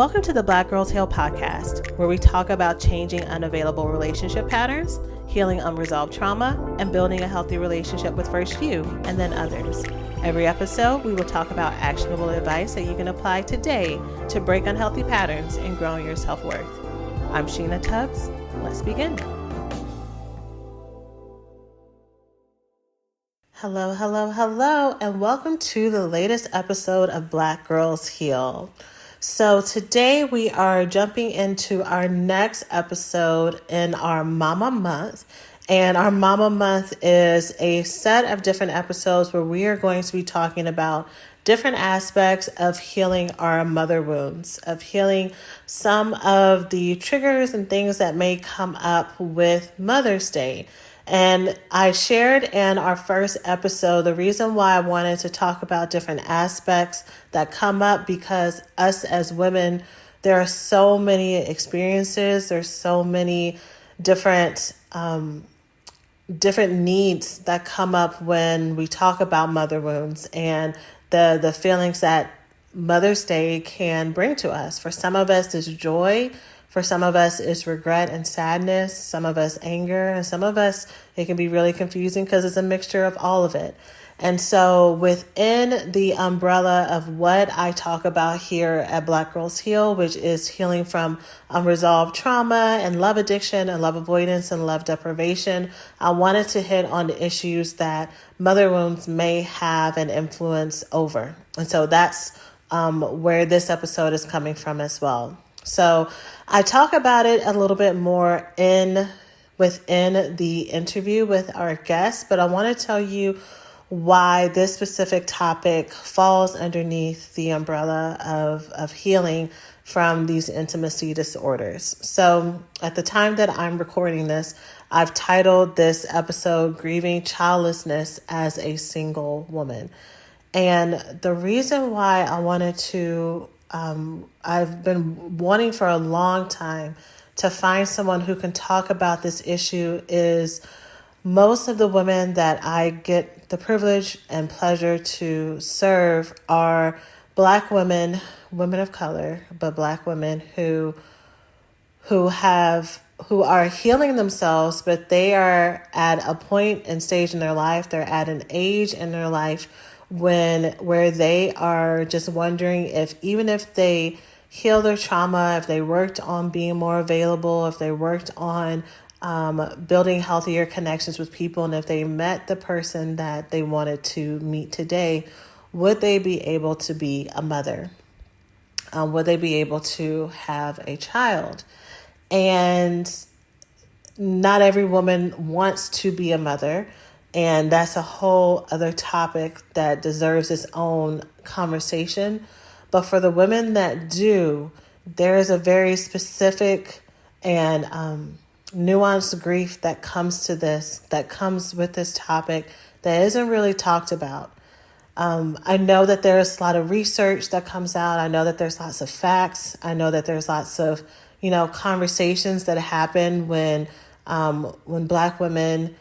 Welcome to the Black Girls Heal podcast, where we talk about changing unavailable relationship patterns, healing unresolved trauma, and building a healthy relationship with first you and then others. Every episode, we will talk about actionable advice that you can apply today to break unhealthy patterns and grow your self-worth. I'm Sheena Tubbs. Let's begin. Hello, and welcome to the latest episode of Black Girls Heal. So today we are jumping into our next episode in our Mama Month. And our Mama Month is a set of different episodes where we are going to be talking about different aspects of healing our mother wounds, of healing some of the triggers and things that may come up with Mother's Day. And I shared in our first episode the reason why I wanted to talk about different aspects that come up, because us as women, there are so many experiences, there's so many different needs that come up when we talk about mother wounds and the feelings that Mother's Day can bring to us. For some of us, it's joy. For some of us, it's regret and sadness. Some of us, anger. And some of us, it can be really confusing because it's a mixture of all of it. And so within the umbrella of what I talk about here at Black Girls Heal, which is healing from unresolved trauma and love addiction and love avoidance and love deprivation, I wanted to hit on the issues that mother wounds may have an influence over. And so that's where this episode is coming from as well. So I talk about it a little bit more within the interview with our guest, but I want to tell you why this specific topic falls underneath the umbrella of healing from these intimacy disorders. So at the time that I'm recording this, I've titled this episode Grieving, Childlessness as a Single Woman. And the reason why I wanted to I've been wanting for a long time to find someone who can talk about this issue is most of the women that I get the privilege and pleasure to serve are Black women, women of color, but Black women who are healing themselves, but they are at a point and stage in their life, they're at an age in their life where they are just wondering if even if they heal their trauma, if they worked on being more available, if they worked on building healthier connections with people, and if they met the person that they wanted to meet today, would they be able to be a mother? Would they be able to have a child? And not every woman wants to be a mother. And that's a whole other topic that deserves its own conversation. But for the women that do, there is a very specific and nuanced grief that comes with this topic that isn't really talked about. I know that there's a lot of research that comes out. I know that there's lots of facts. I know that there's lots of, conversations that happen when Black women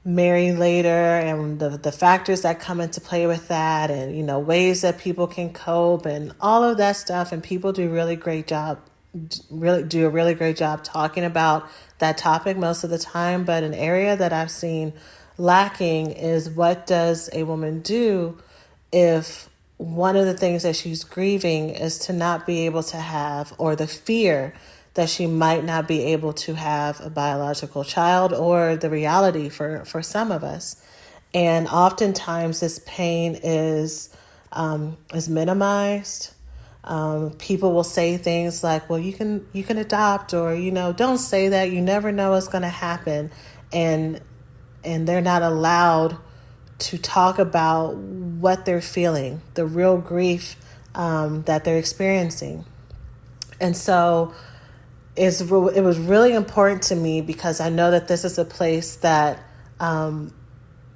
marry later, and the factors that come into play with that, and ways that people can cope and all of that stuff. And people do a really great job talking about that topic most of the time. But an area that I've seen lacking is, what does a woman do if one of the things that she's grieving is to not be able to have, or the fear that she might not be able to have a biological child, or the reality for some of us. And oftentimes this pain is minimized. People will say things like, well, you can adopt, or, don't say that. You never know what's going to happen. And they're not allowed to talk about what they're feeling, the real grief that they're experiencing. And so it was really important to me, because I know that this is a place that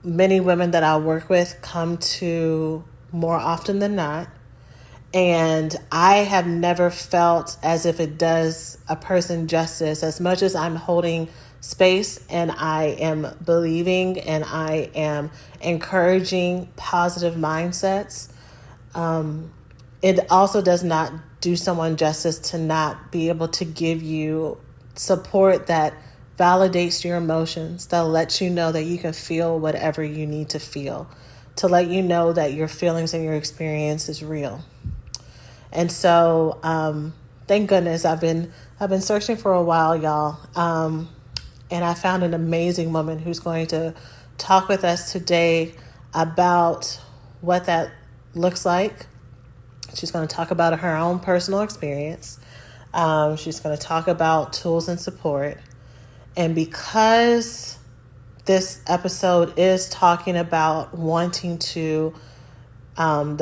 many women that I work with come to more often than not. And I have never felt as if it does a person justice, as much as I'm holding space and I am believing and I am encouraging positive mindsets. It also does not do someone justice to not be able to give you support that validates your emotions, that lets you know that you can feel whatever you need to feel, to let you know that your feelings and your experience is real. And so, thank goodness I've been searching for a while, y'all, and I found an amazing woman who's going to talk with us today about what that looks like. She's going to talk about her own personal experience. She's going to talk about tools and support. And because this episode is talking about wanting to have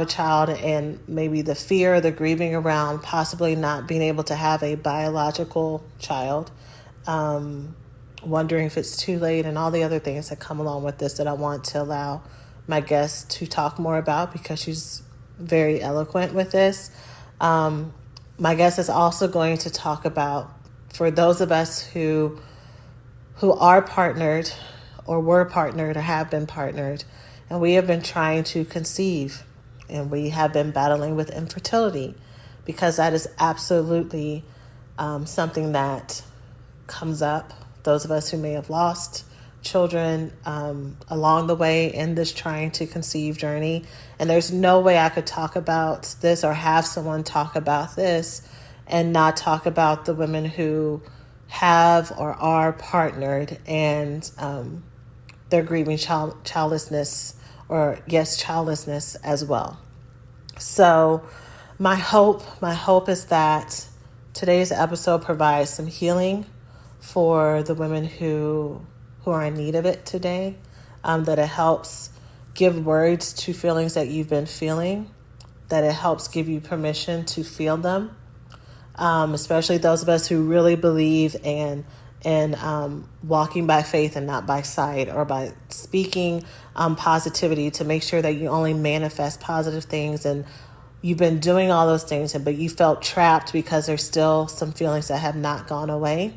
a child, and maybe the fear, the grieving around possibly not being able to have a biological child, wondering if it's too late, and all the other things that come along with this that I want to allow my guest to talk more about because she's very eloquent with this. My guest is also going to talk about, for those of us who are partnered or were partnered or have been partnered, and we have been trying to conceive, and we have been battling with infertility, because that is absolutely something that comes up. Those of us who may have lost children along the way in this trying to conceive journey. And there's no way I could talk about this or have someone talk about this and not talk about the women who have or are partnered, and they're grieving childlessness, or yes, childlessness as well. So my hope is that today's episode provides some healing for the women who are in need of it today, that it helps give words to feelings that you've been feeling, that it helps give you permission to feel them, especially those of us who really believe in walking by faith and not by sight, or by speaking positivity to make sure that you only manifest positive things. And you've been doing all those things, but you felt trapped because there's still some feelings that have not gone away.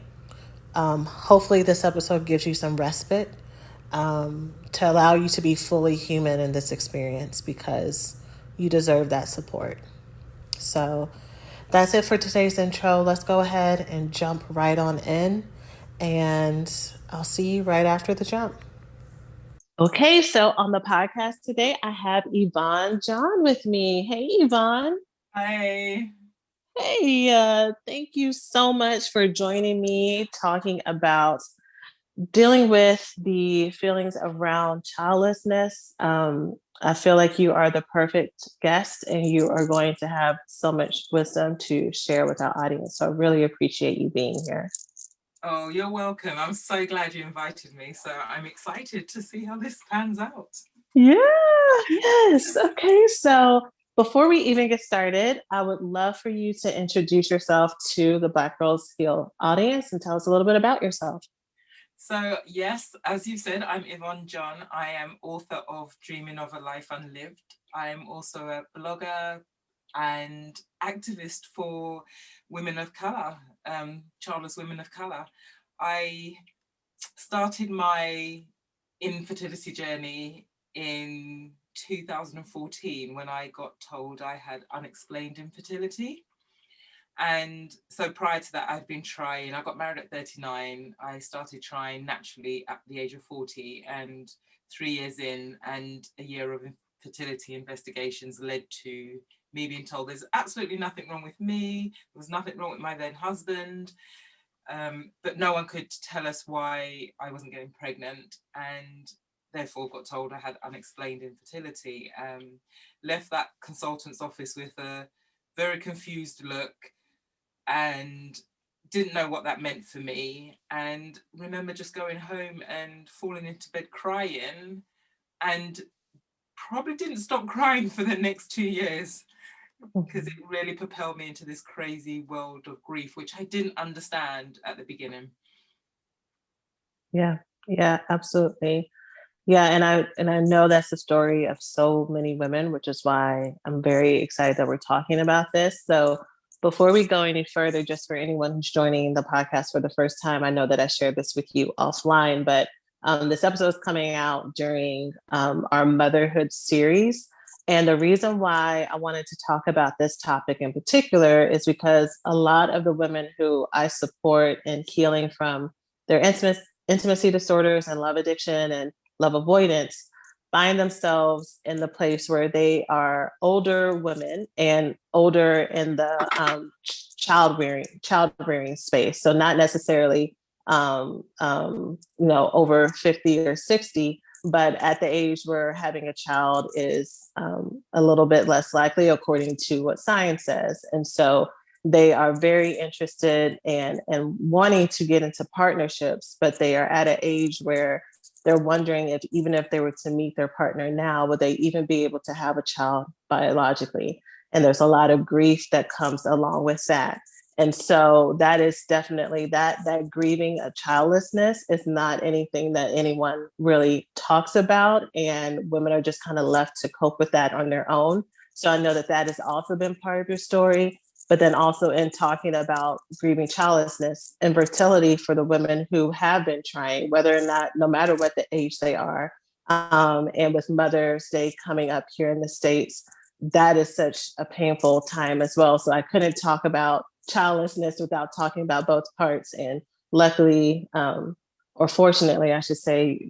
Hopefully this episode gives you some respite to allow you to be fully human in this experience, because you deserve that support. So that's it for today's intro. Let's go ahead and jump right on in, and I'll see you right after the jump. Okay, so on the podcast today, I have Yvonne John with me. Hey, Yvonne. Hi. Hey, thank you so much for joining me, talking about dealing with the feelings around childlessness. I feel like you are the perfect guest, and you are going to have so much wisdom to share with our audience. So I really appreciate you being here. Oh, you're welcome. I'm so glad you invited me. So I'm excited to see how this pans out. Yeah, yes. Okay, so before we even get started, I would love for you to introduce yourself to the Black Girls Heal audience and tell us a little bit about yourself. So yes, as you said, I'm Yvonne John. I am author of Dreaming of a Life Unlived. I am also a blogger and activist for women of colour, childless women of colour. I started my infertility journey in 2014 when I got told I had unexplained infertility. And so prior to that, I'd been trying. I got married at 39. I started trying naturally at the age of 40, and 3 years in, and a year of fertility investigations led to me being told there's absolutely nothing wrong with me. There was nothing wrong with my then husband. But no one could tell us why I wasn't getting pregnant, and therefore got told I had unexplained infertility. Left that consultant's office with a very confused look, and didn't know what that meant for me. And remember just going home and falling into bed crying, and probably didn't stop crying for the next 2 years, because it really propelled me into this crazy world of grief, which I didn't understand at the beginning. Yeah, absolutely. Yeah, and I know that's the story of so many women, which is why I'm very excited that we're talking about this. So before we go any further, just for anyone who's joining the podcast for the first time, I know that I shared this with you offline, but this episode is coming out during our motherhood series. And the reason why I wanted to talk about this topic in particular is because a lot of the women who I support in healing from their intimacy disorders and love addiction and love avoidance find themselves in the place where they are older women and older in the child rearing space. So not necessarily over 50 or 60, but at the age where having a child is a little bit less likely according to what science says. And so they are very interested in wanting to get into partnerships, but they are at an age where they're wondering if even if they were to meet their partner now, would they even be able to have a child biologically? And there's a lot of grief that comes along with that. And so that is definitely that grieving of childlessness is not anything that anyone really talks about. And women are just kind of left to cope with that on their own. So I know that that has also been part of your story. But then also in talking about grieving childlessness, infertility for the women who have been trying, whether or not, no matter what the age they are, and with Mother's Day coming up here in the States, that is such a painful time as well. So I couldn't talk about childlessness without talking about both parts. And luckily, or fortunately, I should say,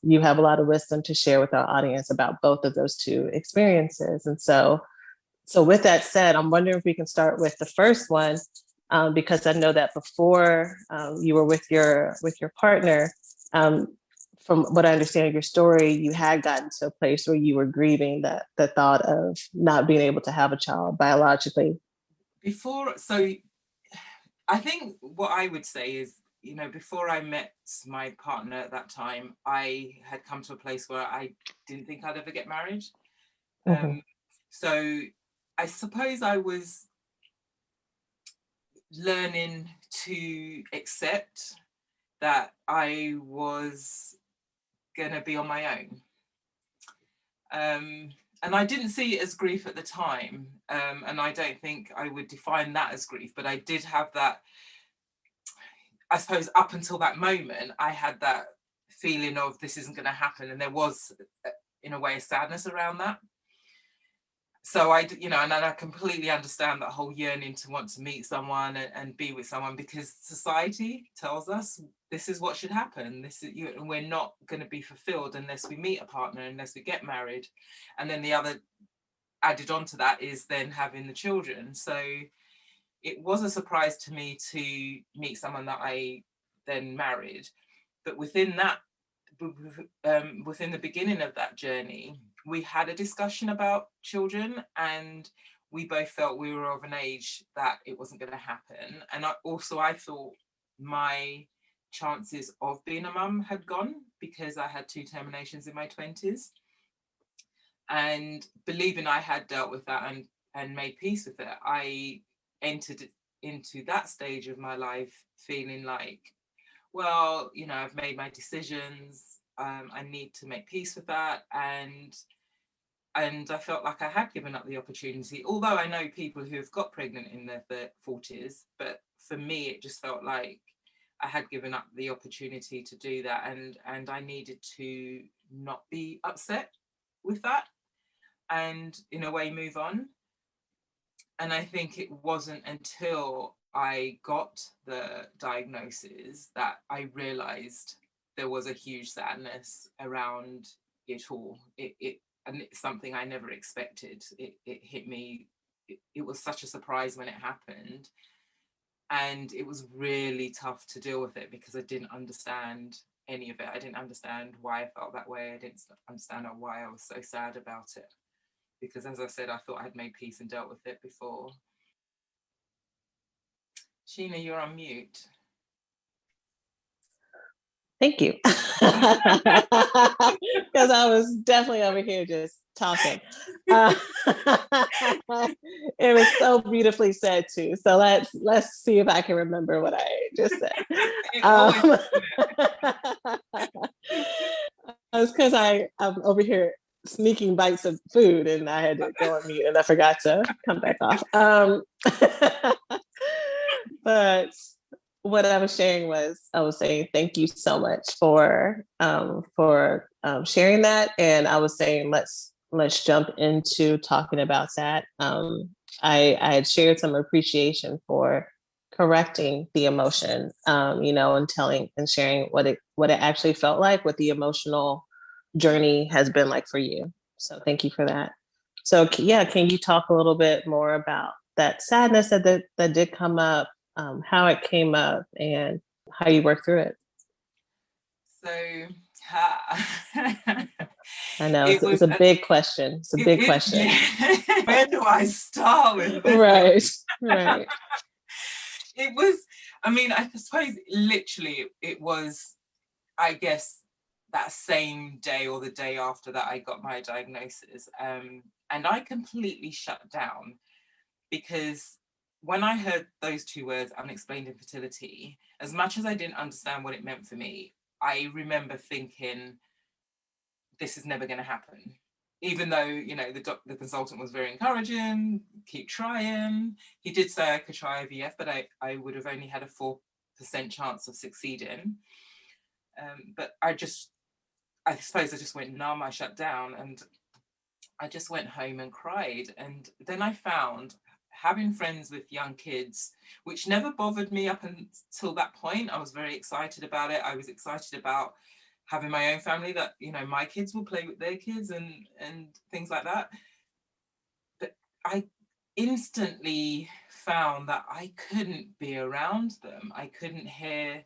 you have a lot of wisdom to share with our audience about both of those two experiences. And so with that said, I'm wondering if we can start with the first one, because I know that before you were with your partner, from what I understand of your story, you had gotten to a place where you were grieving the thought of not being able to have a child biologically. So I think what I would say is, before I met my partner at that time, I had come to a place where I didn't think I'd ever get married. Mm-hmm. So I suppose I was learning to accept that I was going to be on my own. And I didn't see it as grief at the time. And I don't think I would define that as grief, but I did have that, I suppose up until that moment, I had that feeling of this isn't going to happen. And there was, in a way, a sadness around that. So and I completely understand that whole yearning to want to meet someone and be with someone, because society tells us this is what should happen. We're not going to be fulfilled unless we meet a partner, unless we get married. And then the other added on to that is then having the children. So it was a surprise to me to meet someone that I then married. But within that, within the beginning of that journey, we had a discussion about children, and we both felt we were of an age that it wasn't going to happen. And I thought my chances of being a mum had gone because I had 2 terminations in my 20s. And believing I had dealt with that and made peace with it, I entered into that stage of my life feeling like, well, I've made my decisions. I need to make peace with that. And I felt like I had given up the opportunity, although I know people who have got pregnant in their 40s, but for me, it just felt like I had given up the opportunity to do that. And I needed to not be upset with that and in a way move on. And I think it wasn't until I got the diagnosis that I realized there was a huge sadness around it all. And it's something I never expected. It hit me. It was such a surprise when it happened. And it was really tough to deal with it because I didn't understand any of it. I didn't understand why I felt that way. I didn't understand why I was so sad about it. Because as I said, I thought I had made peace and dealt with it before. Sheena, you're on mute. Thank you. Because I was definitely over here just talking. It was so beautifully said too. So let's see if I can remember what I just said. It's because I'm over here sneaking bites of food and I had to go on mute and I forgot to come back off. But what I was sharing was, I was saying thank you so much for sharing that, and I was saying let's let's jump into talking about that. I had shared some appreciation for correcting the emotion, and telling and sharing what it actually felt like, what the emotional journey has been like for you. So thank you for that. So yeah, can you talk a little bit more about that sadness that did come up, how it came up, and how you worked through it? So I know it it's was a big question. It's a big question. yeah. Where do I start with this? Right, right. It was, I mean, I suppose literally it was, I guess, that same day or the day after that I got my diagnosis. And I completely shut down because when I heard those two words, unexplained infertility, as much as I didn't understand what it meant for me, I remember thinking, this is never going to happen. Even though, the consultant was very encouraging, keep trying. He did say I could try IVF, but I would have only had a 4% chance of succeeding. But I suppose I just went numb, I shut down, and I just went home and cried. And then I found having friends with young kids, which never bothered me up until that point. I was very excited about it. I was excited about having my own family, that my kids will play with their kids and things like that. But I instantly found that I couldn't be around them. I couldn't hear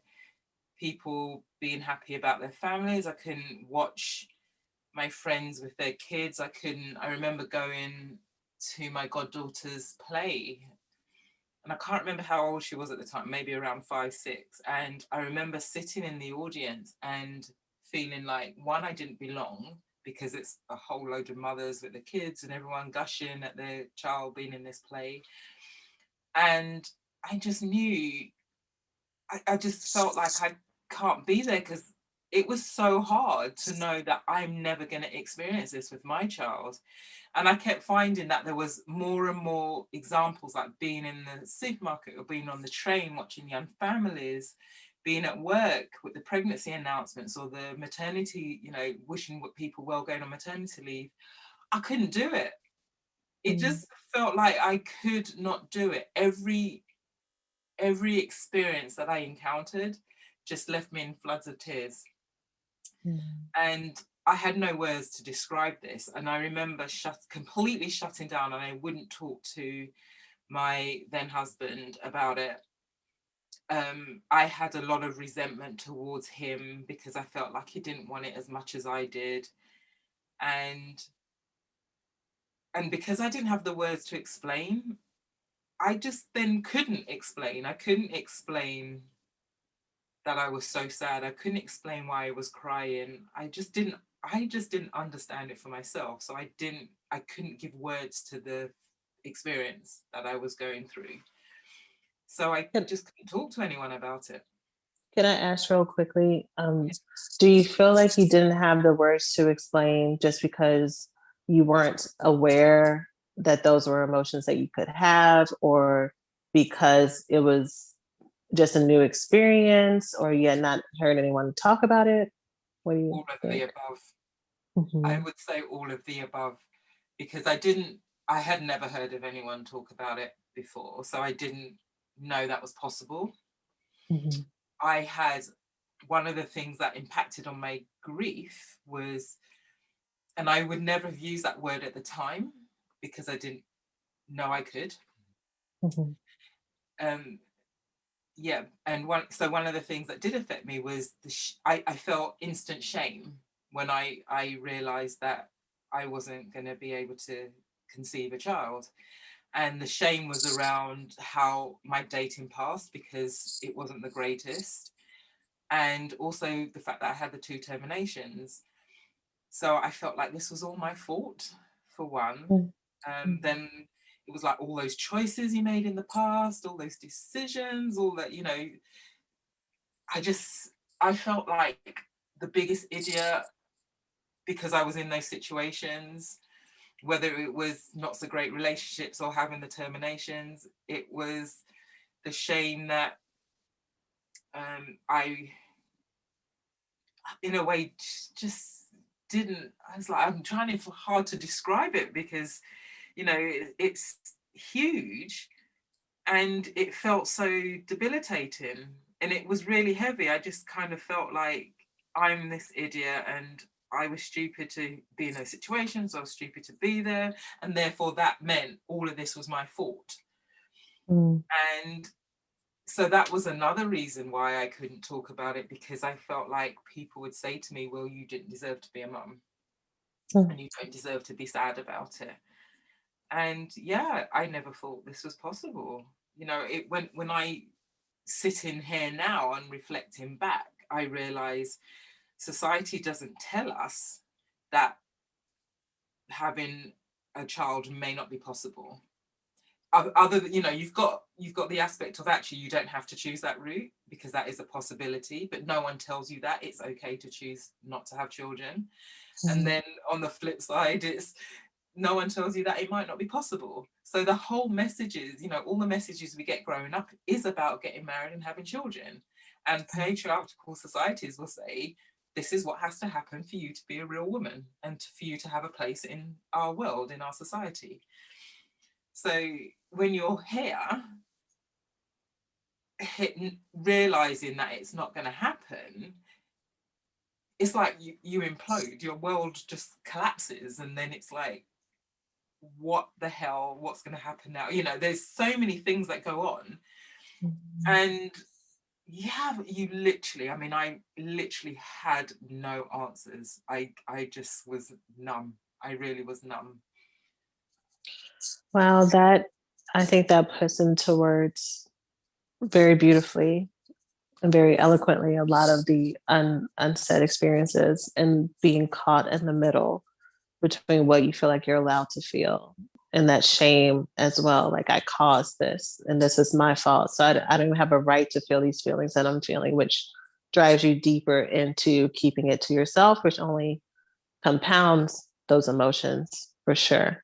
people being happy about their families. I couldn't watch my friends with their kids. I remember going to my goddaughter's play, and I can't remember how old she was at the time, maybe around 5, 6. And I remember sitting in the audience and feeling like, one, I didn't belong, because it's a whole load of mothers with the kids and everyone gushing at their child being in this play. And I just knew, I just felt like I can't be there, because it was so hard to know that I'm never going to experience this with my child. And I kept finding that there was more and more examples, like being in the supermarket or being on the train, watching young families, being at work with the pregnancy announcements or the maternity, wishing people well going on maternity leave. I couldn't do it. It just felt like I could not do it. Every experience that I encountered just left me in floods of tears. And I had no words to describe this. And I remember completely shutting down, and I wouldn't talk to my then husband about it. I had a lot of resentment towards him because I felt like he didn't want it as much as I did. And because I didn't have the words to explain, I just then couldn't explain. I couldn't explain that I was so sad. I couldn't explain why I was crying. I just didn't understand it for myself. So I couldn't give words to the experience that I was going through. So I just couldn't talk to anyone about it. Can I ask real quickly, do you feel like you didn't have the words to explain just because you weren't aware that those were emotions that you could have, or because it was just a new experience, or you had not heard anyone talk about it? What do you All of think? the above. I would say all of the above, because I had never heard of anyone talk about it before, so I didn't know that was possible. I had, one of the things that impacted on my grief was, and I would never have used that word at the time because I didn't know I could. Yeah, and one of the things that did affect me was I felt instant shame when I realized that I wasn't going to be able to conceive a child. And the shame was around how my dating passed, because it wasn't the greatest. And also the fact that I had the 2 terminations. So I felt like this was all my fault, for one. Then it was like all those choices you made in the past, all those decisions, all that, I felt like the biggest idiot because I was in those situations, whether it was not so great relationships or having the terminations. It was the shame that I, in a way, just I was like, I'm trying to hard to describe it because, it's huge and it felt so debilitating and it was really heavy. I just kind of felt like I'm this idiot and I was stupid to be in those situations. I was stupid to be there. And therefore that meant all of this was my fault. Mm. And so that was another reason why I couldn't talk about it, because I felt like people would say to me, well, you didn't deserve to be a mum and you don't deserve to be sad about it. And yeah, I never thought this was possible. When I sit in here now and reflecting back, I realize society doesn't tell us that having a child may not be possible. Other than, you've got the aspect of actually you don't have to choose that route because that is a possibility, but no one tells you that it's okay to choose not to have children. And then on the flip side, it's no one tells you that it might not be possible. So the whole messages, all the messages we get growing up is about getting married and having children. And patriarchal societies will say, this is what has to happen for you to be a real woman and for you to have a place in our world, in our society. So when you're here, realizing that it's not going to happen, it's like you implode, your world just collapses, and then it's like, what the hell, what's going to happen now? There's so many things that go on. And I literally had no answers. I just was numb. I really was numb. Wow, I think that puts into words very beautifully and very eloquently a lot of the unsaid experiences and being caught in the middle between what you feel like you're allowed to feel and that shame as well. Like, I caused this and this is my fault. So I don't have a right to feel these feelings that I'm feeling, which drives you deeper into keeping it to yourself, which only compounds those emotions for sure.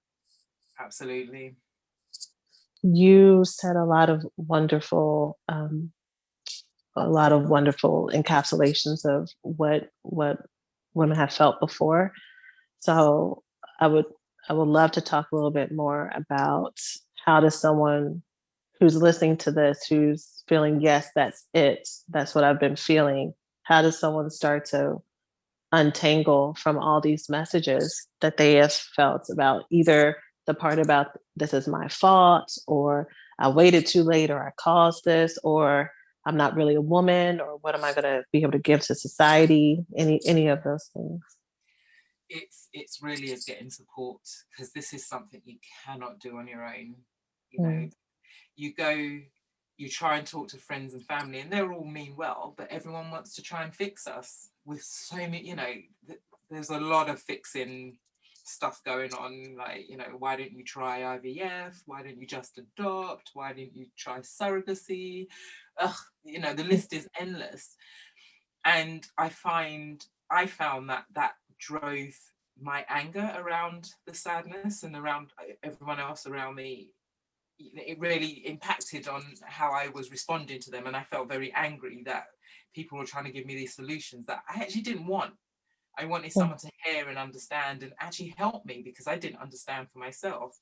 Absolutely. You said a lot of wonderful encapsulations of what women have felt before. So I would I would love to talk a little bit more about how does someone who's listening to this, who's feeling, yes, that's it, that's what I've been feeling, how does someone start to untangle from all these messages that they have felt about either the part about this is my fault, or I waited too late, or I caused this, or I'm not really a woman, or what am I going to be able to give to society? Any of those things. It's really is getting support, because this is something you cannot do on your own. Mm. You go, you try and talk to friends and family, and they're all mean well, but everyone wants to try and fix us with so many, there's a lot of fixing stuff going on, like, why don't you try IVF? Why don't you just adopt? Why didn't you try surrogacy? Ugh, the list is endless. And I found that drove my anger around the sadness and around everyone else around me. It really impacted on how I was responding to them, and I felt very angry that people were trying to give me these solutions that I actually didn't want. I wanted someone to hear and understand and actually help me, because I didn't understand for myself.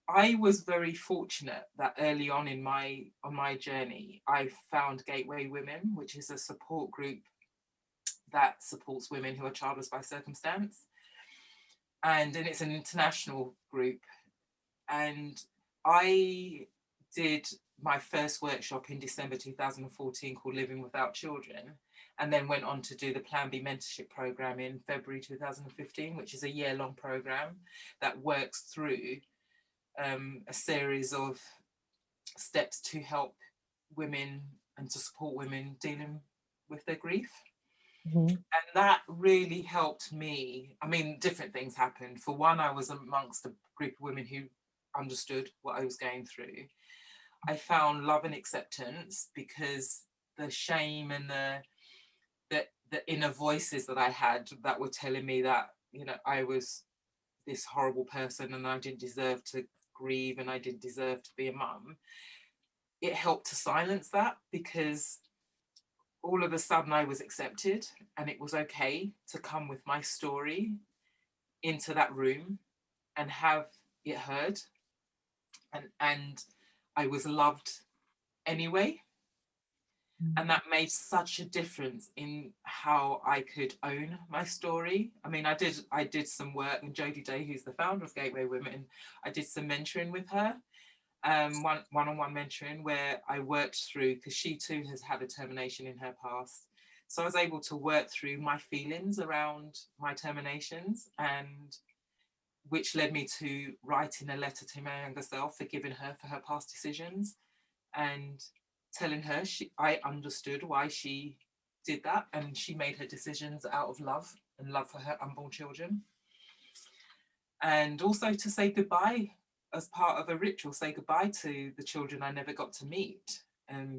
I was very fortunate that early on on my journey, I found Gateway Women, which is a support group that supports women who are childless by circumstance. And it's an international group. And I did my first workshop in December 2014 called Living Without Children, and then went on to do the Plan B mentorship program in February 2015, which is a year-long program that works through a series of steps to help women and to support women dealing with their grief. Mm-hmm. And that really helped me. I mean, different things happened. For one, I was amongst a group of women who understood what I was going through. I found love and acceptance, because the shame and the inner voices that I had that were telling me that, I was this horrible person and I didn't deserve to grieve and I didn't deserve to be a mum. It helped to silence that, because all of a sudden I was accepted, and it was okay to come with my story into that room and have it heard, and I was loved anyway. And that made such a difference in how I could own my story. I mean, I did some work, and Jodie Day, who's the founder of Gateway Women, I did some mentoring with her, one-on-one mentoring, where I worked through, because she too has had a termination in her past. So I was able to work through my feelings around my terminations, and which led me to writing a letter to my younger self, forgiving her for her past decisions, and telling her I understood why she did that, and she made her decisions out of love and love for her unborn children. And also to say goodbye as part of a ritual, say goodbye to the children I never got to meet,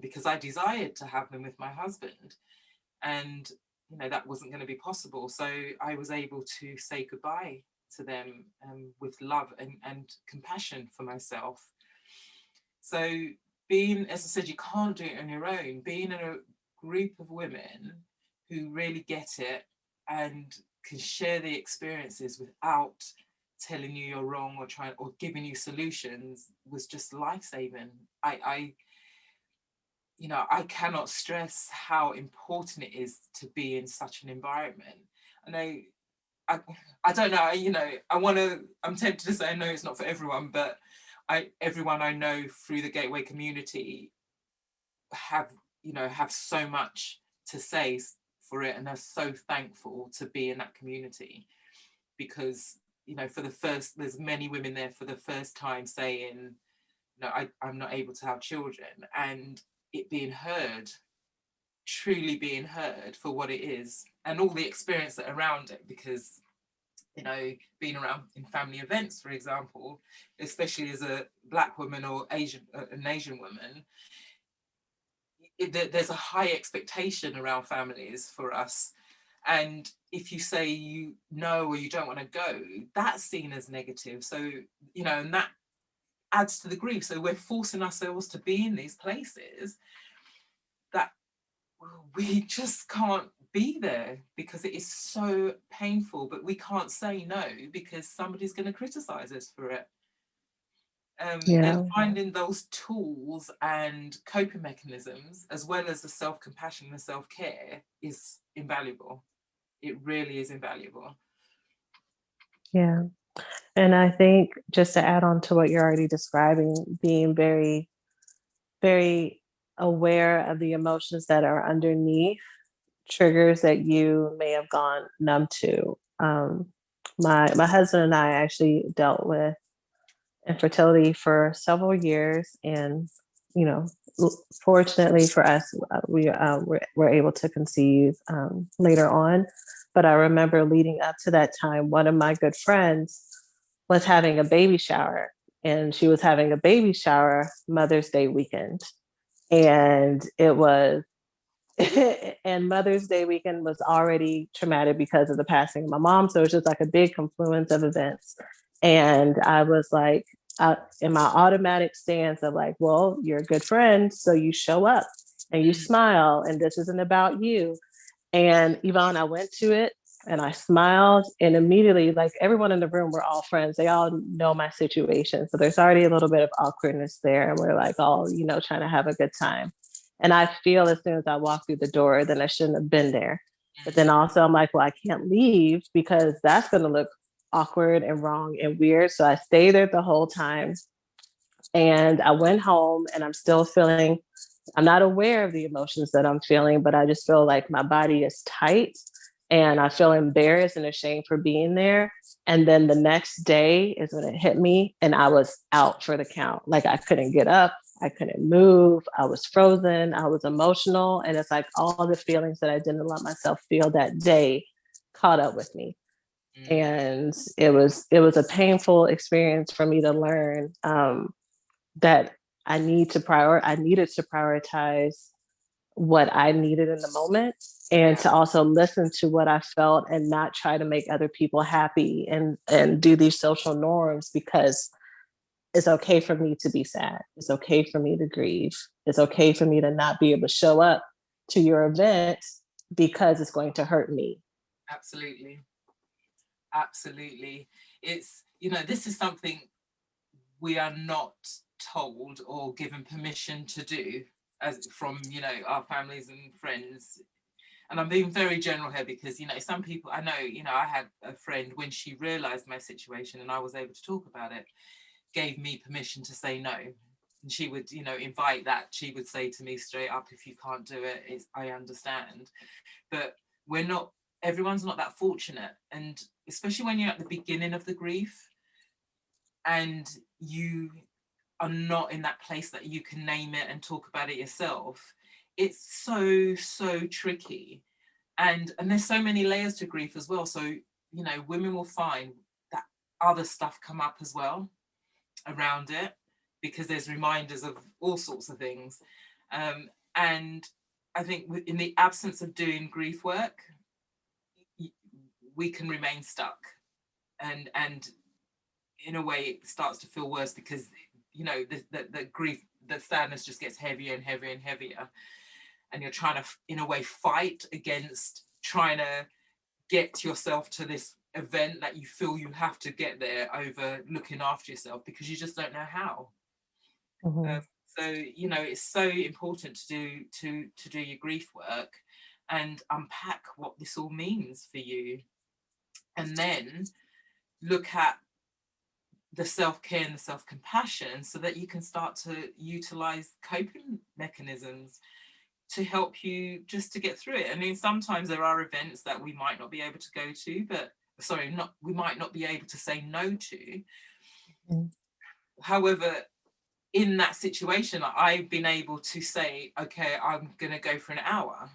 because I desired to have them with my husband, and that wasn't going to be possible. So I was able to say goodbye to them, with love and compassion for myself. So being, as I said, you can't do it on your own. Being in a group of women who really get it and can share the experiences without telling you you're wrong or giving you solutions was just life-saving. I cannot stress how important it is to be in such an environment. I don't know, I'm tempted to say, I know it's not for everyone, but everyone I know through the Gateway community have so much to say for it, and are so thankful to be in that community, because there's many women there for the first time saying, I'm not able to have children, and it being heard, truly being heard for what it is, and all the experience that around it. Because being around in family events, for example, especially as a Black woman or an Asian woman, there's a high expectation around families for us. And if you say no, or you don't want to go, that's seen as negative. So, and that adds to the grief. So we're forcing ourselves to be in these places that we just can't be there, because it is so painful, but we can't say no because somebody's going to criticize us for it. And finding those tools and coping mechanisms, as well as the self-compassion and the self-care, is invaluable. It really is invaluable. Yeah. And I think, just to add on to what you're already describing, being very, very aware of the emotions that are underneath triggers that you may have gone numb to. My husband and I actually dealt with infertility for several years, and fortunately for us, we were able to conceive later on. But I remember, leading up to that time, one of my good friends was having a baby shower, and she was having a baby shower Mother's Day weekend. And it was, and Mother's Day weekend was already traumatic because of the passing of my mom. So it was just like a big confluence of events. And I was like, in my automatic stance of like, well, you're a good friend, so you show up and you smile, and this isn't about you. And Yvonne, I went to it and I smiled, and immediately, like, everyone in the room, we're all friends. They all know my situation. So there's already a little bit of awkwardness there. And we're like all, trying to have a good time. And I feel, as soon as I walk through the door, that I shouldn't have been there. But then also I'm like, well, I can't leave because that's going to look awkward and wrong and weird. So I stayed there the whole time. And I went home, and I'm not aware of the emotions that I'm feeling, but I just feel like my body is tight, and I feel embarrassed and ashamed for being there. And then the next day is when it hit me, and I was out for the count. Like, I couldn't get up, I couldn't move, I was frozen, I was emotional. And it's like all the feelings that I didn't let myself feel that day caught up with me. And it was a painful experience for me to learn that I needed to prioritize what I needed in the moment, and to also listen to what I felt, and not try to make other people happy and do these social norms, because it's okay for me to be sad. It's okay for me to grieve. It's okay for me to not be able to show up to your event because it's going to hurt me. Absolutely. Absolutely. It's, you know, this is something we are not told or given permission to do as from, you know, our families and friends. And I'm being very general here because, you know, some people, I know, you know, I had a friend when she realized my situation and I was able to talk about it, gave me permission to say no. And she would, you know, invite that. She would say to me straight up, if you can't do it, I understand. But we're not, everyone's not that fortunate. And especially when you're at the beginning of the grief and you are not in that place that you can name it and talk about it yourself, it's so tricky. And there's so many layers to grief as well. So, you know, women will find that other stuff come up as well around it because there's reminders of all sorts of things. And I think in the absence of doing grief work, we can remain stuck. And in a way, it starts to feel worse because, you know, the grief, the sadness just gets heavier and heavier and heavier. And you're trying to, in a way, fight against trying to get yourself to this event that you feel you have to get there over looking after yourself because you just don't know how. Mm-hmm. So, you know, it's so important to do your grief work and unpack what this all means for you. And then look at the self-care and the self-compassion so that you can start to utilize coping mechanisms to help you just to get through it. I mean, sometimes there are events that we might not be able to go to, but we might not be able to say no to. Mm-hmm. However, in that situation, I've been able to say, okay, I'm going to go for an hour.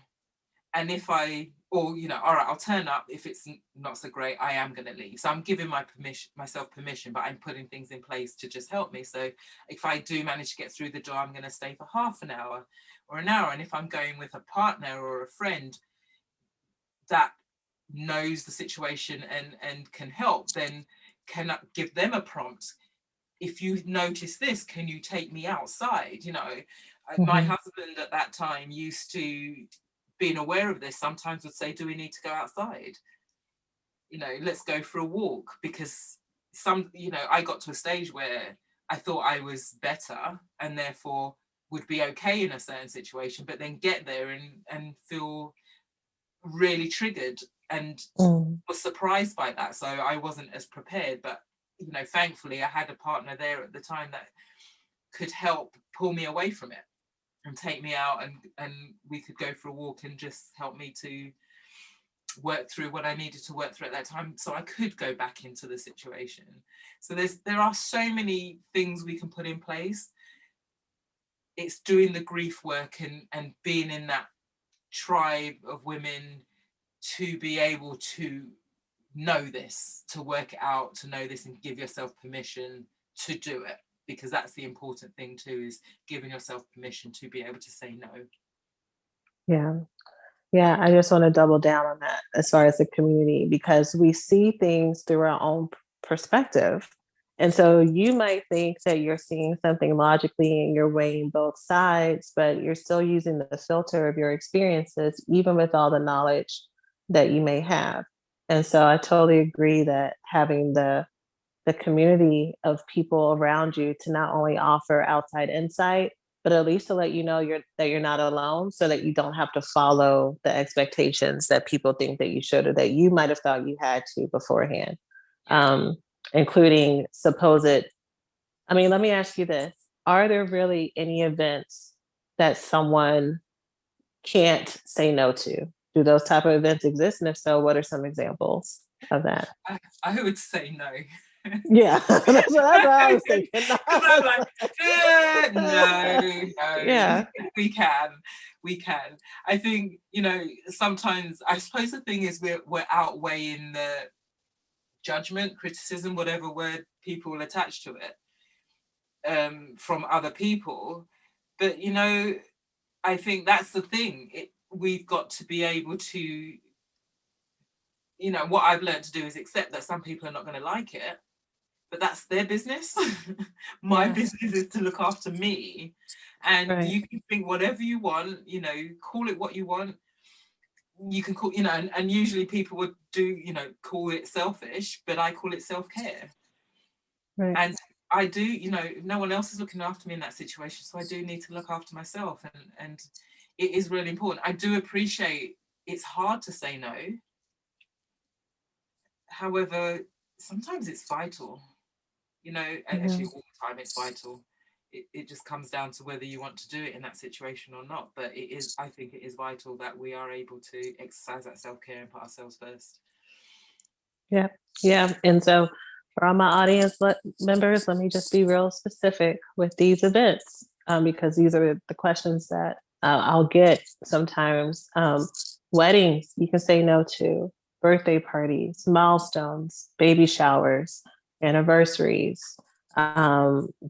And if you know, all right, I'll turn up. If it's not so great, I am going to leave. So I'm giving myself permission, but I'm putting things in place to just help me. So if I do manage to get through the door, I'm going to stay for half an hour or an hour. And if I'm going with a partner or a friend that knows the situation and can help, then can I give them a prompt? If you notice this, can you take me outside? You know, mm-hmm. My husband at that time used to, being aware of this, sometimes would say, do we need to go outside? You know, let's go for a walk, because you know, I got to a stage where I thought I was better and therefore would be okay in a certain situation, but then get there and feel really triggered and was surprised by that. So I wasn't as prepared, but you know, thankfully I had a partner there at the time that could help pull me away from it and take me out, and we could go for a walk and just help me to work through what I needed to work through at that time so I could go back into the situation. So there are so many things we can put in place. It's doing the grief work and being in that tribe of women to be able to know this, to work it out, to know this and give yourself permission to do it, because that's the important thing too, is giving yourself permission to be able to say no. Yeah, I just want to double down on that as far as the community, because we see things through our own perspective. And so you might think that you're seeing something logically and you're weighing both sides, but you're still using the filter of your experiences, even with all the knowledge that you may have. And so I totally agree that having the community of people around you to not only offer outside insight, but at least to let you know that you're not alone, so that you don't have to follow the expectations that people think that you should, or that you might have thought you had to beforehand, including supposed. I mean, let me ask you this. Are there really any events that someone can't say no to? Do those type of events exist? And if so, what are some examples of that? I would say no. Yeah, that's what I was thinking. I'm like, no. Yeah, we can. I think, you know, sometimes I suppose the thing is we're outweighing the judgment, criticism, whatever word people attach to it, from other people. But you know, I think that's the thing. We've got to be able to, you know, what I've learned to do is accept that some people are not going to like it, but that's their business. My business is to look after me And you can think whatever you want, you know, call it what you want. You can call, you know, and usually people would do, you know, call it selfish, but I call it self-care. Right. And I do, you know, no one else is looking after me in that situation, so I do need to look after myself, and it is really important. I do appreciate it's hard to say no. However, sometimes it's vital, you know, actually all the time it's vital. It just comes down to whether you want to do it in that situation or not. But it is, I think it is vital that we are able to exercise that self-care and put ourselves first. Yeah. Yeah. And so for all my audience members, let me just be real specific with these events, because these are the questions that I'll get sometimes. Weddings, you can say no to, birthday parties, milestones, baby showers, anniversaries,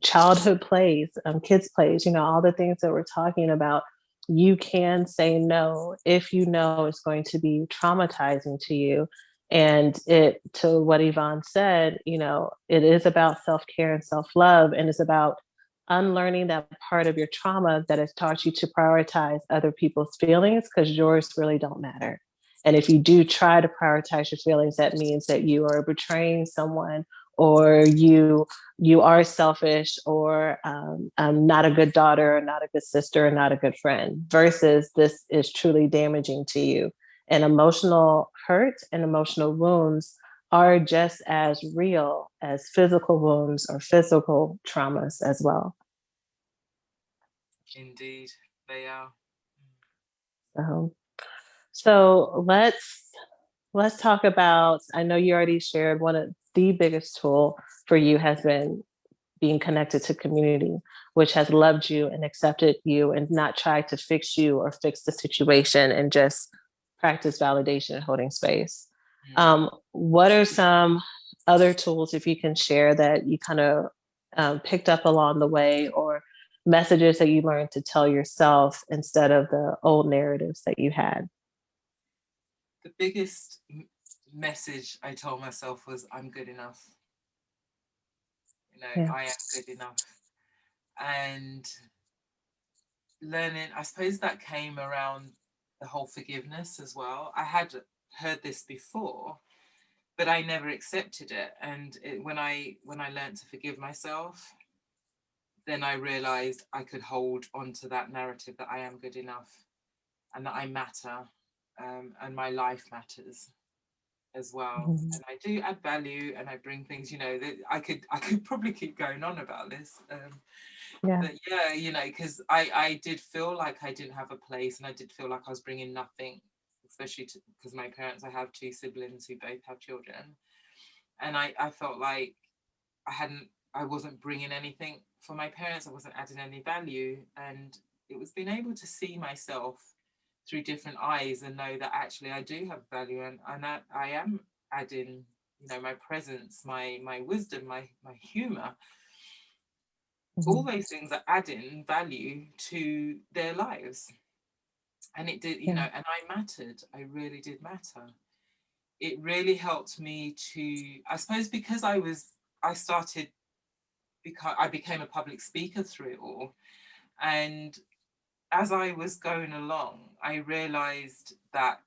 childhood plays, kids plays, you know, all the things that we're talking about. You can say no if you know it's going to be traumatizing to you. And it, to what Yvonne said, you know, it is about self-care and self-love, and it's about unlearning that part of your trauma that has taught you to prioritize other people's feelings, because yours really don't matter. And if you do try to prioritize your feelings, that means that you are betraying someone, or you are selfish, or not a good daughter, or not a good sister, or not a good friend, versus this is truly damaging to you. And emotional hurt and emotional wounds are just as real as physical wounds or physical traumas as well. Indeed, they are. So let's talk about, I know you already shared, one of the biggest tool for you has been being connected to community, which has loved you and accepted you and not tried to fix you or fix the situation, and just practice validation and holding space. What are some other tools, if you can share, that you kind of picked up along the way, or messages that you learned to tell yourself instead of the old narratives that you had? The biggest message I told myself was, I'm good enough. You know, I am good enough. And learning, I suppose that came around the whole forgiveness as well. I had heard this before, but I never accepted it. And when I learned to forgive myself, then I realized I could hold on to that narrative that I am good enough and that I matter, and my life matters as well. And I do add value, and I bring things, you know, that I could probably keep going on about this. But yeah, you know, because I did feel like I didn't have a place, and I did feel like I was bringing nothing, especially because my parents, I have two siblings who both have children, and I felt like I wasn't bringing anything for my parents. I wasn't adding any value, and it was being able to see myself through different eyes and know that actually I do have value, and I am adding, you know, my presence, my wisdom, my humor. All those things are adding value to their lives. And it did, you know, and I mattered. I really did matter. It really helped me to, I suppose, because I became a public speaker through it all. And as I was going along, I realized that,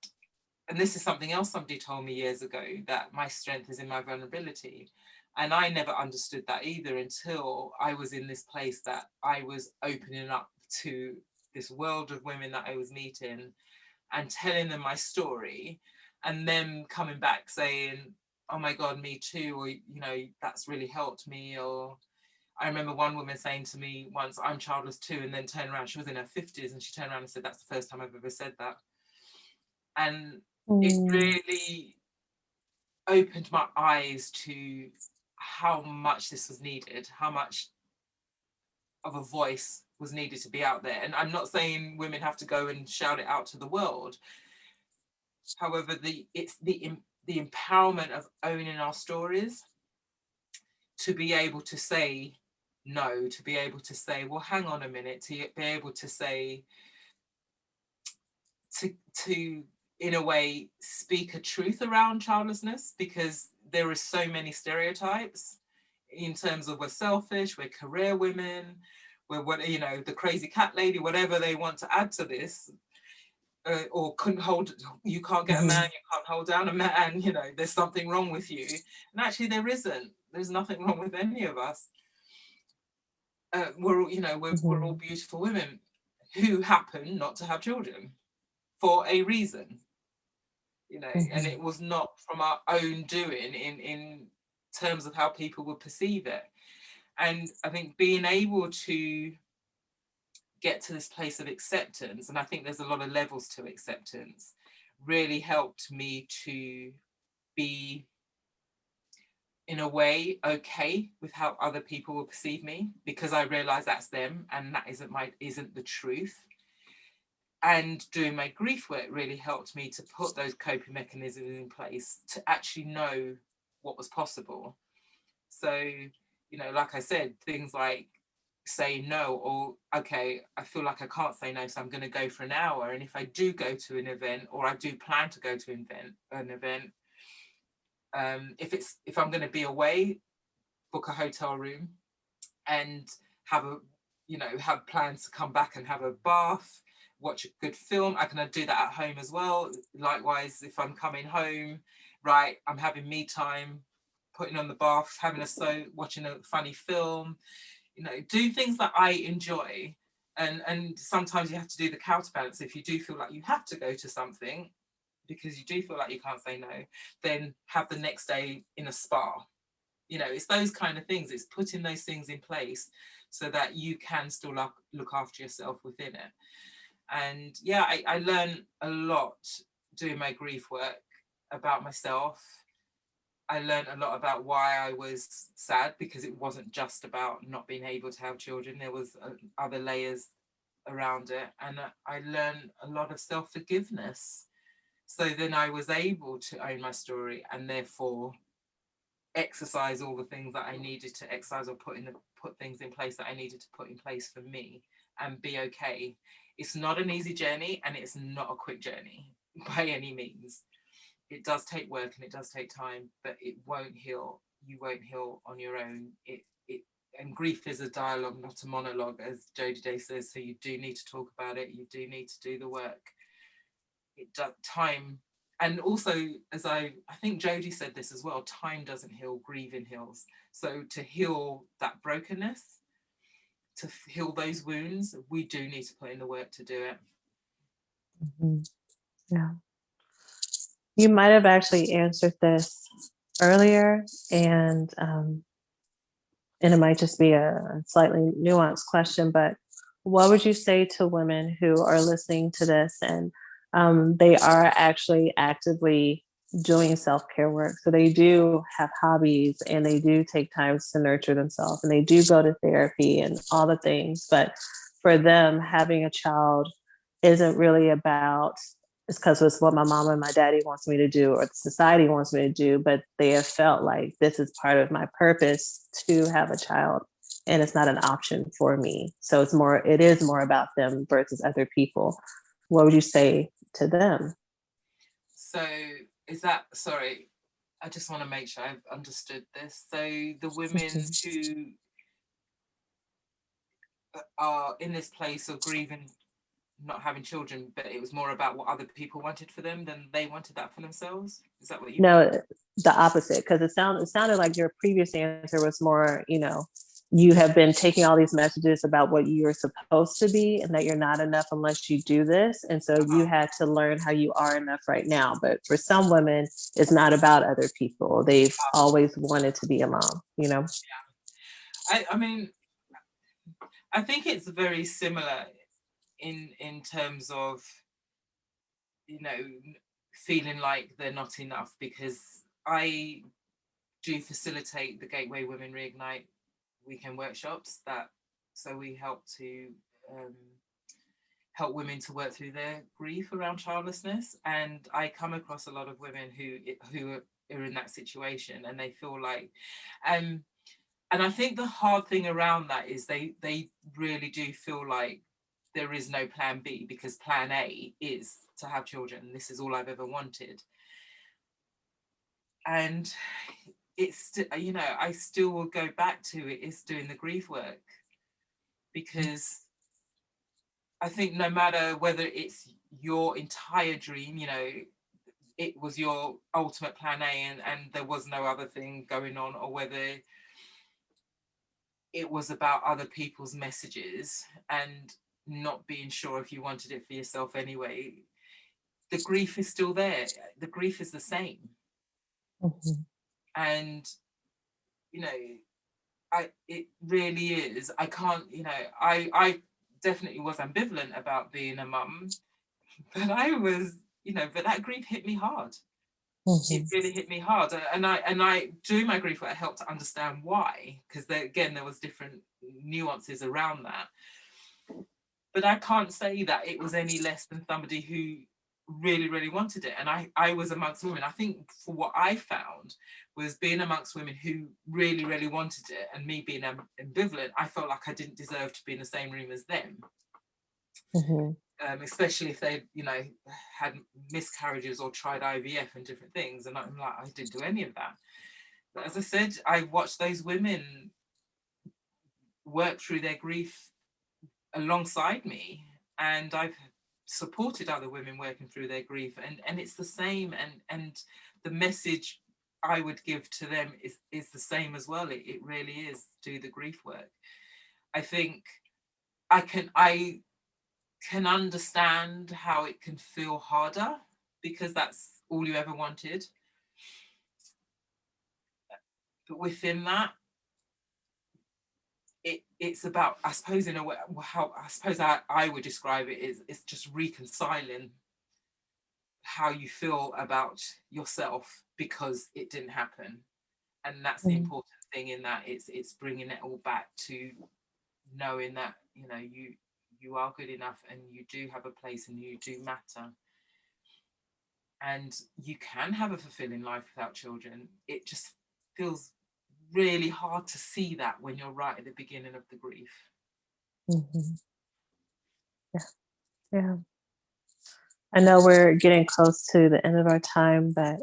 and this is something else somebody told me years ago, that my strength is in my vulnerability. And I never understood that either until I was in this place that I was opening up to this world of women that I was meeting and telling them my story, and them coming back saying, oh my God, me too, or, you know, that's really helped me. Or I remember one woman saying to me once, I'm childless too, and then turned around, she was in her 50s, and she turned around and said, that's the first time I've ever said that. And it really opened my eyes to how much this was needed, how much of a voice was needed to be out there. And I'm not saying women have to go and shout it out to the world. However, it's the empowerment of owning our stories, to be able to say no, to be able to say, well, hang on a minute, to be able to say, to in a way speak a truth around childlessness, because there are so many stereotypes in terms of we're selfish, we're career women, what, you know, the crazy cat lady, whatever they want to add to this, or you can't get a man, you can't hold down a man, you know, there's something wrong with you. And actually there isn't. There's nothing wrong with any of us. We're all beautiful women who happen not to have children for a reason, you know, and it was not from our own doing in terms of how people would perceive it. And I think being able to get to this place of acceptance, and I think there's a lot of levels to acceptance, really helped me to be, in a way, okay with how other people will perceive me, because I realize that's them and that isn't the truth. And doing my grief work really helped me to put those coping mechanisms in place to actually know what was possible. So, you know, like I said, things like say no, or okay, I feel like I can't say no, so I'm going to go for an hour. And if I do go to an event, or I do plan to go to an event, if I'm going to be away, book a hotel room and have plans to come back and have a bath, watch a good film. I can do that at home as well. Likewise, if I'm coming home, right, I'm having me time, putting on the bath, watching a funny film, you know, do things that I enjoy. And sometimes you have to do the counterbalance. If you do feel like you have to go to something because you do feel like you can't say no, then have the next day in a spa. You know, it's those kind of things. It's putting those things in place so that you can still look after yourself within it. And yeah, I learned a lot doing my grief work about myself. I learned a lot about why I was sad, because it wasn't just about not being able to have children. There was other layers around it. And I learned a lot of self-forgiveness. So then I was able to own my story and therefore exercise all the things that I needed to exercise, or put things in place that I needed to put in place for me and be okay. It's not an easy journey, and it's not a quick journey by any means. It does take work and it does take time, but it won't heal. You won't heal on your own. And grief is a dialogue, not a monologue, as Jodie Day says. So you do need to talk about it. You do need to do the work. It does time. And also, as I think Jodie said this as well, time doesn't heal, grieving heals. So to heal that brokenness, to heal those wounds, we do need to put in the work to do it. Yeah. You might have actually answered this earlier, and it might just be a slightly nuanced question, but what would you say to women who are listening to this and they are actually actively doing self-care work? So they do have hobbies and they do take times to nurture themselves and they do go to therapy and all the things, but for them, having a child isn't really about, it's because it's what my mom and my daddy wants me to do or society wants me to do, but they have felt like this is part of my purpose to have a child and it's not an option for me. So it is more about them versus other people. What would you say to them? So sorry, I just want to make sure I've understood this. So the women who are in this place of grieving not having children, but it was more about what other people wanted for them than they wanted that for themselves? Is that what you No, mean? the opposite, because it sounded like your previous answer was more, you have been taking all these messages about what you're supposed to be and that you're not enough unless you do this. And so you had to learn how you are enough right now. But for some women, it's not about other people. They've always wanted to be a mom, Yeah. I mean, I think it's very similar in terms of, feeling like they're not enough, because I do facilitate the Gateway Women Reignite weekend workshops so we help to help women to work through their grief around childlessness. And I come across a lot of women who are in that situation, and they feel like and I think the hard thing around that is they really do feel like there is no plan B, because plan A is to have children. This is all I've ever wanted. And it's, I still will go back to it is doing the grief work, because I think no matter whether it's your entire dream, it was your ultimate plan A and there was no other thing going on, or whether it was about other people's messages and not being sure if you wanted it for yourself anyway, the grief is still there. The grief is the same. Mm-hmm. And, it really is. I can't, I definitely was ambivalent about being a mum, but but that grief hit me hard. Mm-hmm. It really hit me hard, and I during my grief I helped to understand why, because there was different nuances around that. But I can't say that it was any less than somebody who really, really wanted it. And I was amongst women. I think for what I found was being amongst women who really, really wanted it, and me being ambivalent, I felt like I didn't deserve to be in the same room as them. Mm-hmm. Especially if they, had miscarriages or tried IVF and different things. And I'm like, I didn't do any of that. But as I said, I watched those women work through their grief alongside me, and I've supported other women working through their grief, and it's the same, and the message I would give to them is the same as well. It really is. Do the grief work. I think I can understand how it can feel harder because that's all you ever wanted. But within that, it's about, I suppose, in a way, how I suppose I would describe it is it's just reconciling how you feel about yourself because it didn't happen. And that's the important thing in that. It's bringing it all back to knowing that, you are good enough and you do have a place and you do matter. And you can have a fulfilling life without children. It just feels really hard to see that when you're right at the beginning of the grief. Mm-hmm. Yeah. I know we're getting close to the end of our time, but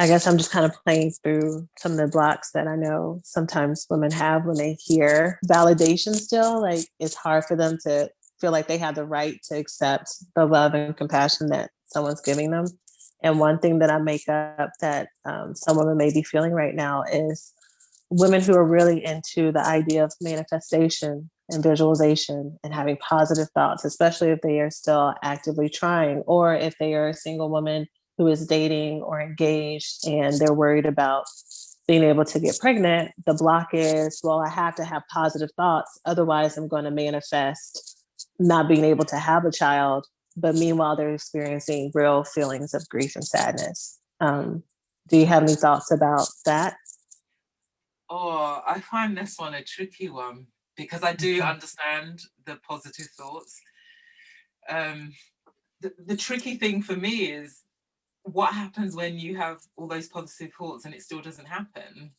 I guess I'm just kind of playing through some of the blocks that I know sometimes women have when they hear validation still. Like, it's hard for them to feel like they have the right to accept the love and compassion that someone's giving them. And one thing that I make up that some women may be feeling right now is women who are really into the idea of manifestation and visualization and having positive thoughts, especially if they are still actively trying, or if they are a single woman who is dating or engaged and they're worried about being able to get pregnant. The block is, well, I have to have positive thoughts. Otherwise, I'm going to manifest not being able to have a child. But meanwhile, they're experiencing real feelings of grief and sadness. Do you have any thoughts about that? Oh, I find this one a tricky one because I do understand the positive thoughts. The tricky thing for me is what happens when you have all those positive thoughts and it still doesn't happen.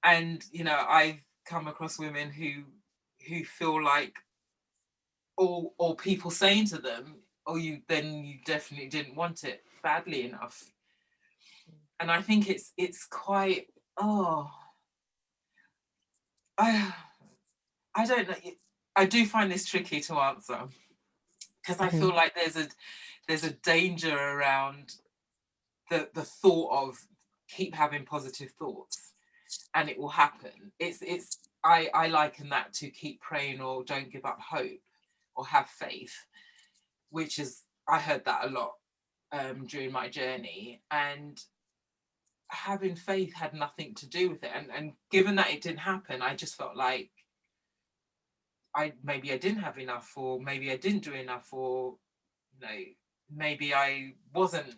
And, I've come across women who feel like, or people saying to them, oh, you definitely didn't want it badly enough. And I think it's quite, I don't know. I do find this tricky to answer because I feel like there's a danger around the thought of keep having positive thoughts and it will happen. I liken that to keep praying or don't give up hope or have faith, which is, I heard that a lot during my journey, and having faith had nothing to do with it. And given that it didn't happen, I just felt like maybe I didn't have enough, or maybe I didn't do enough, or maybe I wasn't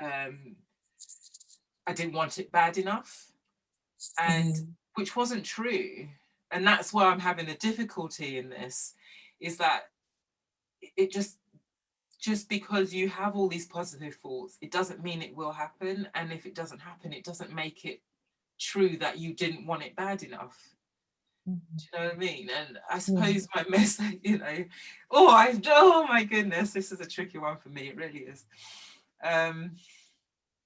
I didn't want it bad enough, and which wasn't true. And that's where I'm having a difficulty in this, is that it just because you have all these positive thoughts, it doesn't mean it will happen. And if it doesn't happen, it doesn't make it true that you didn't want it bad enough. Do you know what I mean? And I suppose my message, oh my goodness, this is a tricky one for me. It really is.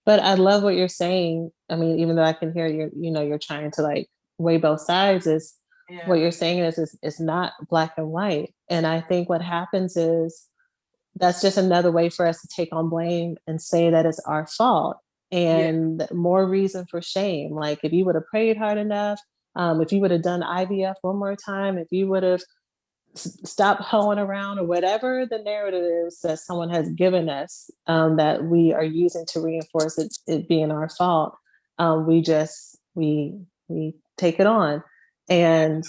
But I love what you're saying. I mean, even though I can hear you're trying to like weigh both sides is Yeah. what you're saying is not black and white. And I think what happens is that's just another way for us to take on blame and say that it's our fault. Yeah. And more reason for shame. Like if you would have prayed hard enough, if you would have done IVF one more time, if you would have stopped hoeing around or whatever the narrative is that someone has given us, that we are using to reinforce it being our fault, we take it on. And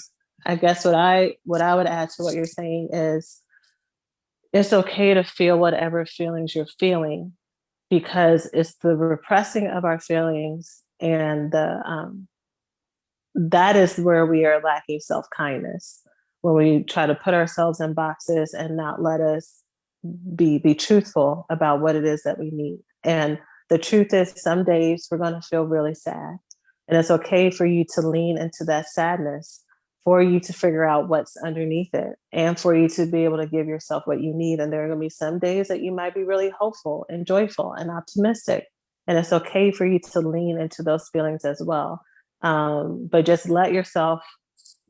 I guess what I would add to what you're saying is it's okay to feel whatever feelings you're feeling, because it's the repressing of our feelings and the that is where we are lacking self-kindness, when we try to put ourselves in boxes and not let us be truthful about what it is that we need. And the truth is some days we're going to feel really sad, and it's okay for you to lean into that sadness, for you to figure out what's underneath it, and for you to be able to give yourself what you need. And there are going to be some days that you might be really hopeful and joyful and optimistic, and it's okay for you to lean into those feelings as well. But just let yourself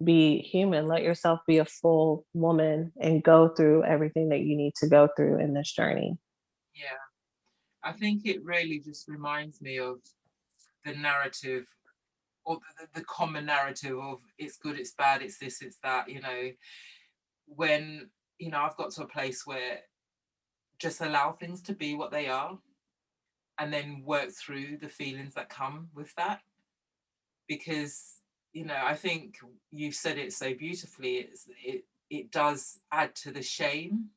be human, let yourself be a full woman and go through everything that you need to go through in this journey. Yeah. I think it really just reminds me of the narrative, or the common narrative of it's good, it's bad, it's this, it's that, when, I've got to a place where just allow things to be what they are and then work through the feelings that come with that. Because, I think you said it so beautifully, it does add to the shame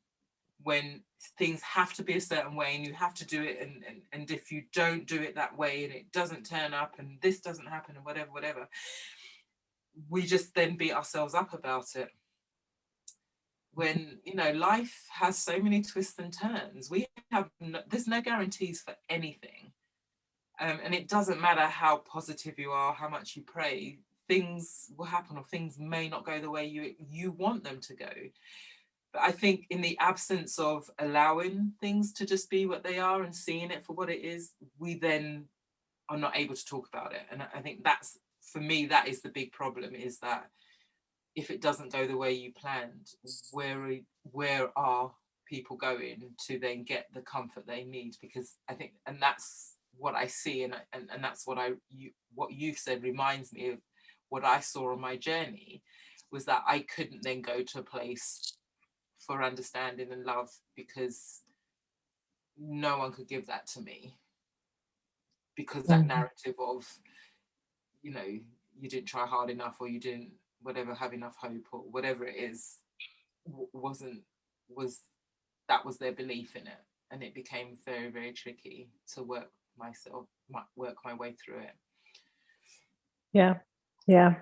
when things have to be a certain way and you have to do it, and if you don't do it that way and it doesn't turn up and this doesn't happen and whatever, we just then beat ourselves up about it. When life has so many twists and turns, there's no guarantees for anything, and it doesn't matter how positive you are, how much you pray, things will happen or things may not go the way you want them to go. But I think in the absence of allowing things to just be what they are and seeing it for what it is, we then are not able to talk about it. And I think that's, for me, that is the big problem, is that if it doesn't go the way you planned, where are people going to then get the comfort they need? Because I think, and that's what I see, and that's what you've said reminds me of what I saw on my journey, was that I couldn't then go to a place for understanding and love because no one could give that to me, because that narrative of you didn't try hard enough, or you didn't have enough hope, or whatever it is, that was their belief in it, and it became very, very tricky to work my way through it. Yeah.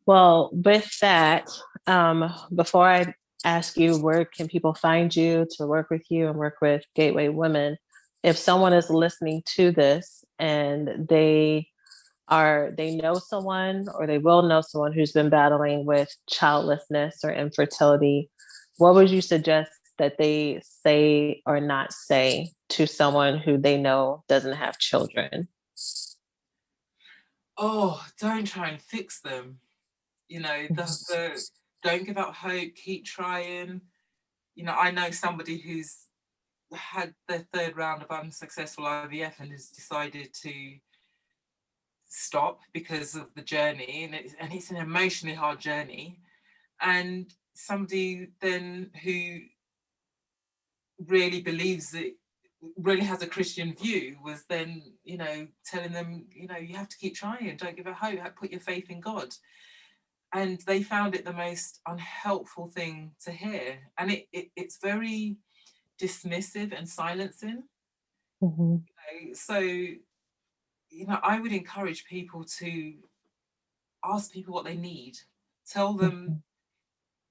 Well, with that, before I ask you, where can people find you to work with you and work with Gateway Women, if someone is listening to this and they know someone, or they will know someone who's been battling with childlessness or infertility, what would you suggest that they say or not say to someone who they know doesn't have children? Oh, don't try and fix them. The don't give up hope, keep trying. I know somebody who's had their third round of unsuccessful IVF and has decided to stop because of the journey, and it's an emotionally hard journey. And somebody then who really believes it, really has a Christian view, was then telling them, you have to keep trying, don't give up hope, put your faith in God. And they found it the most unhelpful thing to hear, and it's very dismissive and silencing. So I would encourage people to ask people what they need. Tell them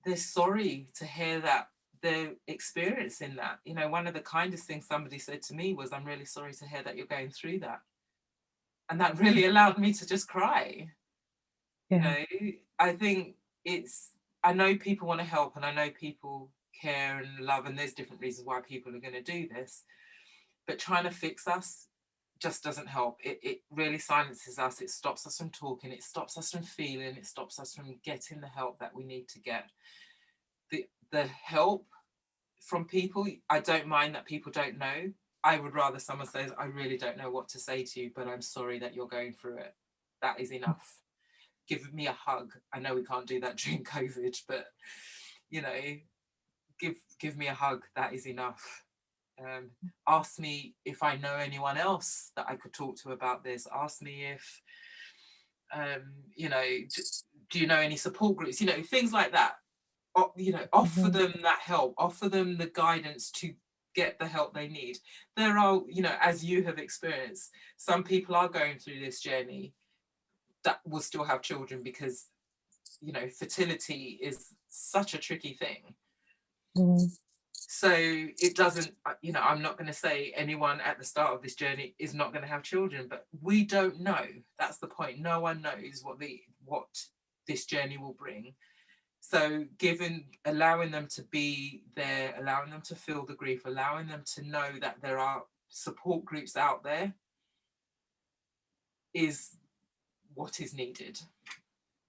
they're sorry to hear that they're experiencing that. One of the kindest things somebody said to me was, "I'm really sorry to hear that you're going through that." And that really allowed me to just cry. I think I know people want to help, and I know people care and love, and there's different reasons why people are going to do this. But trying to fix us just doesn't help. It really silences us. It stops us from talking. It stops us from feeling. It stops us from getting the help that we need to get. The help from people, I don't mind that people don't know. I would rather someone says, I really don't know what to say to you, but I'm sorry that you're going through it. That is enough. Give me a hug. I know we can't do that during COVID, but, you know, give me a hug. That is enough. Ask me if I know anyone else that I could talk to about this. Ask me if, you know, do you know any support groups? You know, things like that. You know, offer them that help. Offer them the guidance to get the help they need. There are, you know, as you have experienced, some people are going through this journey that will still have children because, you know, fertility is such a tricky thing. So it doesn't, you know, I'm not going to say anyone at the start of this journey is not going to have children, but we don't know. That's the point. No one knows what this journey will bring. So allowing them to be there, allowing them to feel the grief, allowing them to know that there are support groups out there is what is needed.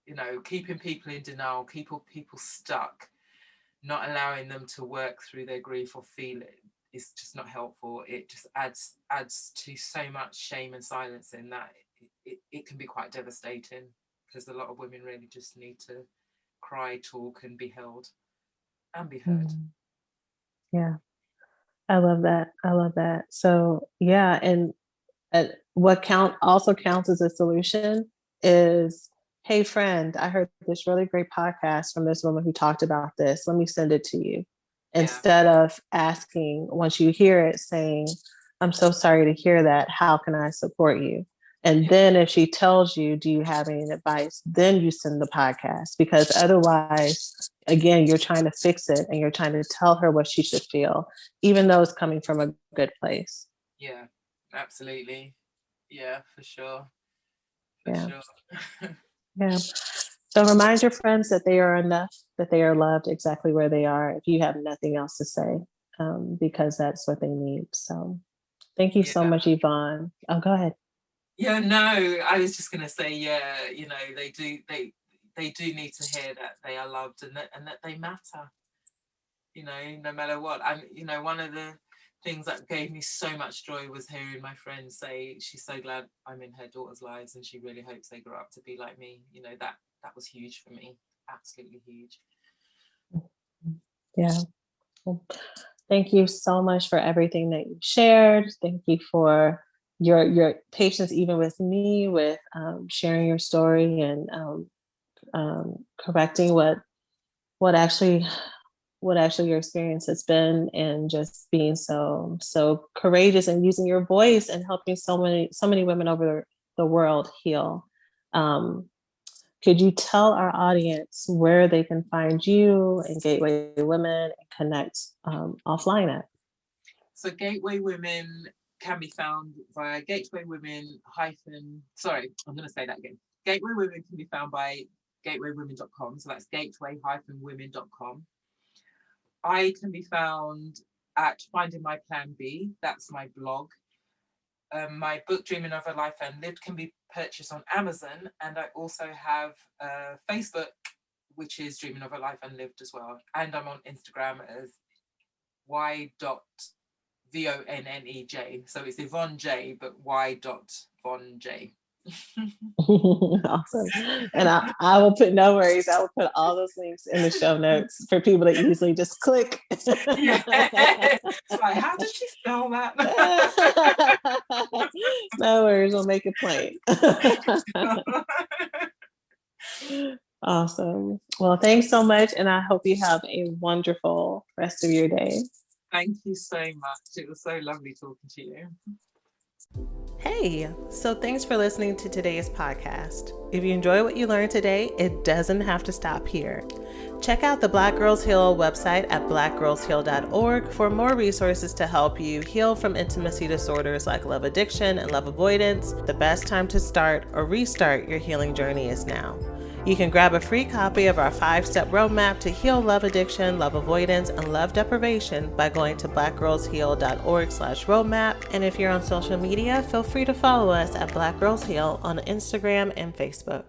You know, keeping people in denial, people stuck, not allowing them to work through their grief or feel it is just not helpful. It just adds to so much shame and silence in that it can be quite devastating, because a lot of women really just need to cry, talk, and be held and be heard. Yeah, I love that. So yeah, and what also counts as a solution is, hey friend, I heard this really great podcast from this woman who talked about this. Let me send it to you. Instead of asking, once you hear it, saying, I'm so sorry to hear that. How can I support you? And then if she tells you, do you have any advice? Then you send the podcast, because otherwise, again, you're trying to fix it and you're trying to tell her what she should feel, even though it's coming from a good place. Yeah, absolutely. Yeah, for sure. Yeah. So remind your friends that they are enough, that they are loved exactly where they are, if you have nothing else to say, because that's what they need. So thank you so much, Yvonne. Oh, go ahead. Yeah, no, I was just going to say, yeah, you know, they do need to hear that they are loved and that they matter, you know, no matter what. And, you know, one of the things that gave me so much joy was hearing my friend say she's so glad I'm in her daughter's lives and she really hopes they grow up to be like me. You know, that was huge for me, absolutely huge. Yeah. Well, thank you so much for everything that you shared. Thank you for your patience, even with me, with sharing your story and correcting what actually your experience has been, and just being so courageous and using your voice and helping so many women over the world heal. Could you tell our audience where they can find you and Gateway Women and connect offline at? So Gateway Women can be found via Gateway Women Gateway Women can be found by gatewaywomen.com. So that's gateway-women.com. I can be found at Finding My Plan B. That's my blog. My book, Dreaming of a Life Unlived, can be purchased on Amazon. And I also have Facebook, which is Dreaming of a Life Unlived as well. And I'm on Instagram as y.vonnej. So it's Yvonne J, but y.vonj. Awesome. And I will put, no worries, I will put all those links in the show notes for people to easily just click. Yeah. It's like, how does she spell that? No worries, we'll make it plain. Awesome. Well, thanks so much, and I hope you have a wonderful rest of your day. Thank you so much. It was so lovely talking to you. Hey, so thanks for listening to today's podcast. If you enjoy what you learned today, it doesn't have to stop here. Check out the Black Girls Heal website at blackgirlsheal.org for more resources to help you heal from intimacy disorders like love addiction and love avoidance. The best time to start or restart your healing journey is now. You can grab a free copy of our 5-step roadmap to heal love addiction, love avoidance, and love deprivation by going to blackgirlsheal.org/roadmap. And if you're on social media, feel free to follow us at Black Girls Heal on Instagram and Facebook.